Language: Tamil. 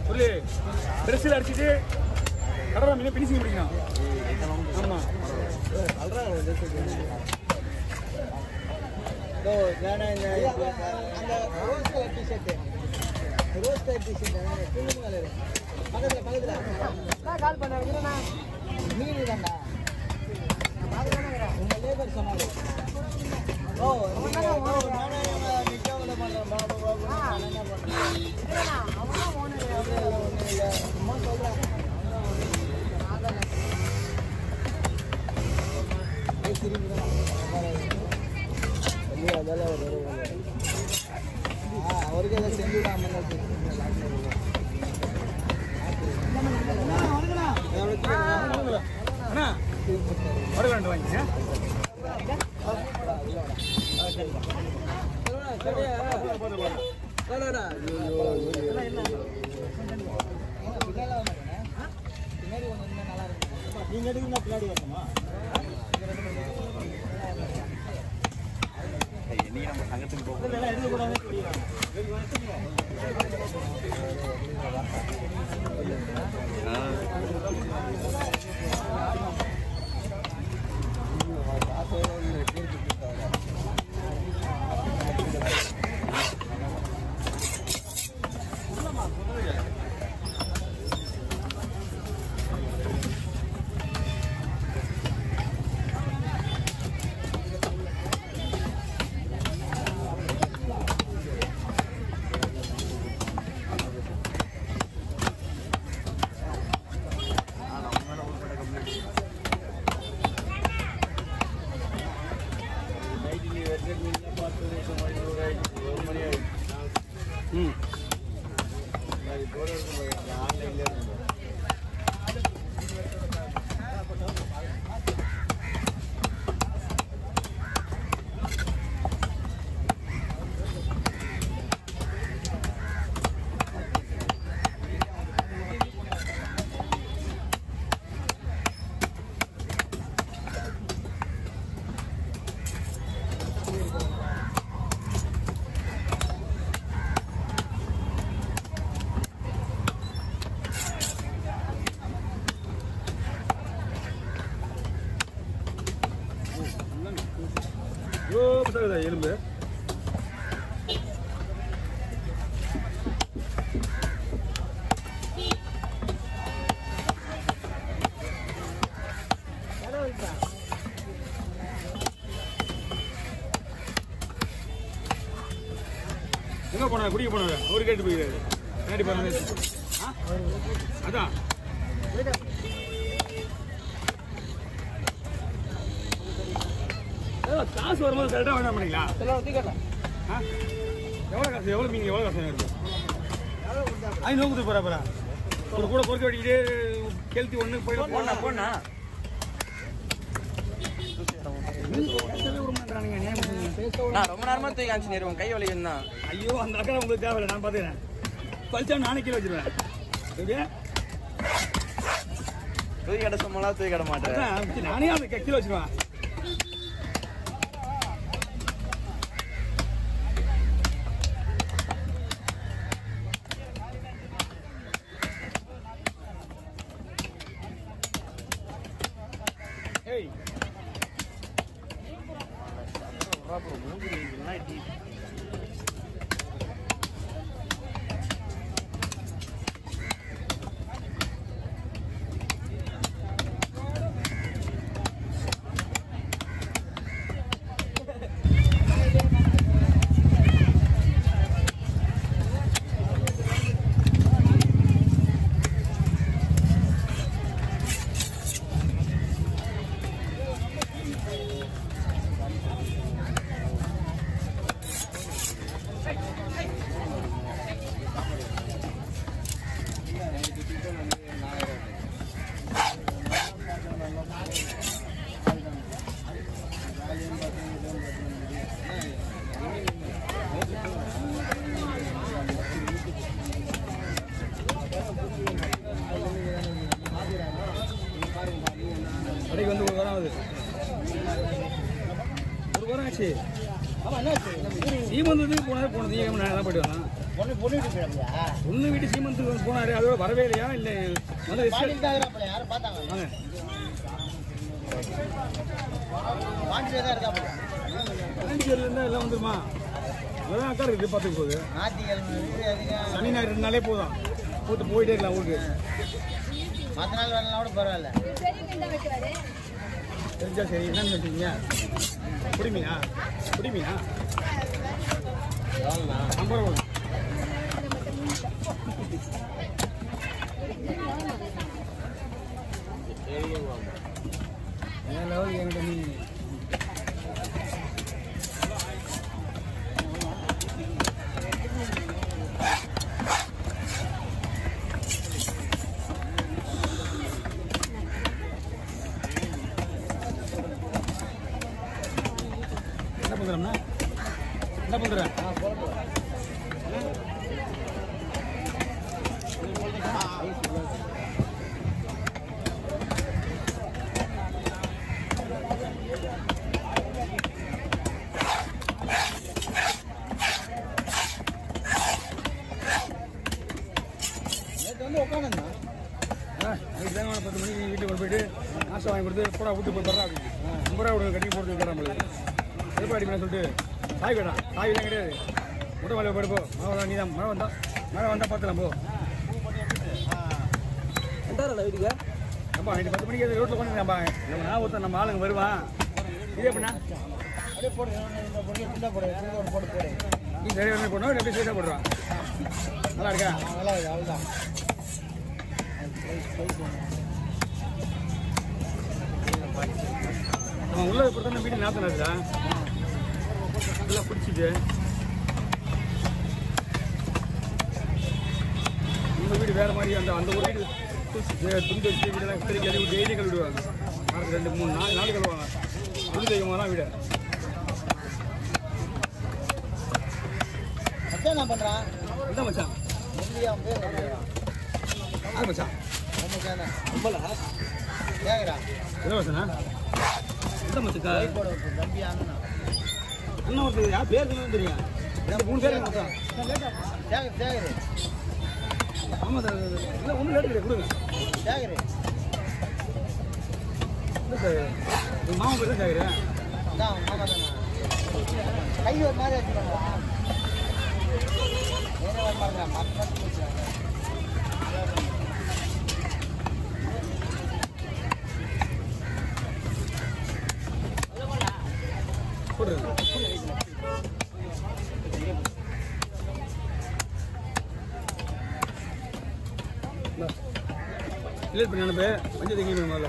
சொல்லு ட்ரெஸ்ஸில் அடிச்சுட்டு கடலை மீன் பினிஷிங் பிடிக்கணும். ஆமாம் அந்த ரோஸ் கலர் டிஷர்ட்டு பக்கத்தில் கால் பண்ண மீன் தான்டா உங்கள் லேபர் சொன்னாரு. ஓ சும்மா சொல்கிறேன். அவருக்கு எதாவது செஞ்சுடாம அண்ணா வடகண்டு வாங்கிங்க. பின்னாடி ஒன்று நல்லா இருக்கும். நீங்கள் எடுக்குன்னா பின்னாடி வரணுமா? இன்னைக்கு நம்ம சங்கத்துக்கு போக எலும்பு எங்க போன குடிக்க போனது அவரு கேட்டு போயிருக்காரு. நேரடி போன அதான் காசு வரும்போது கரெக்டாக வேண்டாம் பண்ணிங்களா? எவ்வளோ காசு எவ்வளோ மீன் எவ்வளோ காசு இருக்கு? 500 கொடுத்து போகிறா ஒரு கூட பொறுக்க வெட்டிக்கிட்டே கெளுத்தி ஒன்று போயிட்டு போனா ரொம்ப நேரமா தூக்கி காமிச்சு நேருவோம் கை வலிக்கும் தான். ஐயோ அந்த அக்கறை உங்களுக்கு தேவையில்லை, நான் பார்த்துக்கிறேன். பழிச்சா நானே கீழே வச்சிருவேன். எப்படியா தூக்கி கடை சும்மாலாம் தூக்கி கட மாட்டேன். நானே அந்த கீழே வச்சிருவேன். ஏய் கடைக்கு வந்து ஒரு வாரம் ஆகுது. என்னாச்சு ஆமா என்னாச்சு சீமந்தத்துக்கு போனது நான் தான் போயிட்டு வரேன் பொண்ணு வீட்டுக்கு பொண்ணு வீட்டு சீமந்தத்துக்கு போனாரு அதோட வரவே இல்லையா இல்லை யாரும் பார்த்தாங்க வாங்க பாண்டியில தான் இருக்காப்பல பாண்டிச்சேரியில இருந்தா எல்லாம் வந்துருமா அதான் அக்கா இருக்குது பார்த்துக்க போகுது சனி ஞாயிறு 2 நாளே போதும் போயிட்டே இருக்கலாம் ஊருக்கு மற்ற நாள் வரலாம் கூட பரவாயில்ல தெரிஞ்சா சரி என்னன்னு வச்சுக்கீங்க குடிமீனா குடிமீனா 50 ரூபா என்கிட்ட நீ என்ன பண்ற உட்காந்து 10 மணிக்கு வீட்டுக்கு கொண்டு போயிட்டு நாசம் வாங்கி கொடுத்து போடா விட்டு போய் தர்றா அப்படின்னு 50 ரூபா கட்டி போட்டு தரேன் நம்மளுக்கு எதுப்பா அடிப்பேன் சொல்லிட்டு சாய் வேண்டாம் சாய்லாம் கிடையாது முட்டை மலை போயிட்டு போ மழை நீ தான் மழை வந்தால் பார்த்துலாம் போ வீட்டுக்கு அப்பா நைட்டு 10 மணிக்கு ரோட்டில் கொண்டு நான் ஒருத்தன் நம்ம ஆளுங்க வருவான் இதே எப்படின்னா அப்படியே போட்டு நீ நிறைய போடணும் எப்படி சைடாக போடுறான் நல்லா இருக்கா நல்லா இருக்கு அவ்வளோதான் அவன் உள்ள பொறுத்த வீடு நாத்தினா நல்லா பிடிச்சிட்டு உங்கள் வீடு வேறு மாதிரி அந்த ஒரு வீடு துணி வச்சு வீடெல்லாம் சரி கழுவி டெய்லி கழுவிடுவாங்க வாரத்துக்கு 2 3 4 நாள் கழுவாங்க துணி தைக்கமாக வீடு என்ன பண்ணுறான் என்ன மச்சான் அது மச்சான் கேட்குறா இலவசனா என்ன மச்சக்கா தம்பி அண்ணா அண்ணா ஒருத்தர் யார் பேர் தெரியும் 3 பேர் மச்சான் தேகுரு ஆமாம் சார் இல்லை ஒன்றும் லேட்டு கிடையாது கொடுங்க தேகுரு இல்லை சார் எங்கள் மாமா பேர் தான் கேட்குறேன் அதான் மாமா தானே கை ஒரு மாதிரி வச்சுக்கோங்களா வேறு வர பாருங்க மற்ற போடுறது இல்லை இப்போ நினைப்பேன் மஞ்சள் தங்கி முதல்ல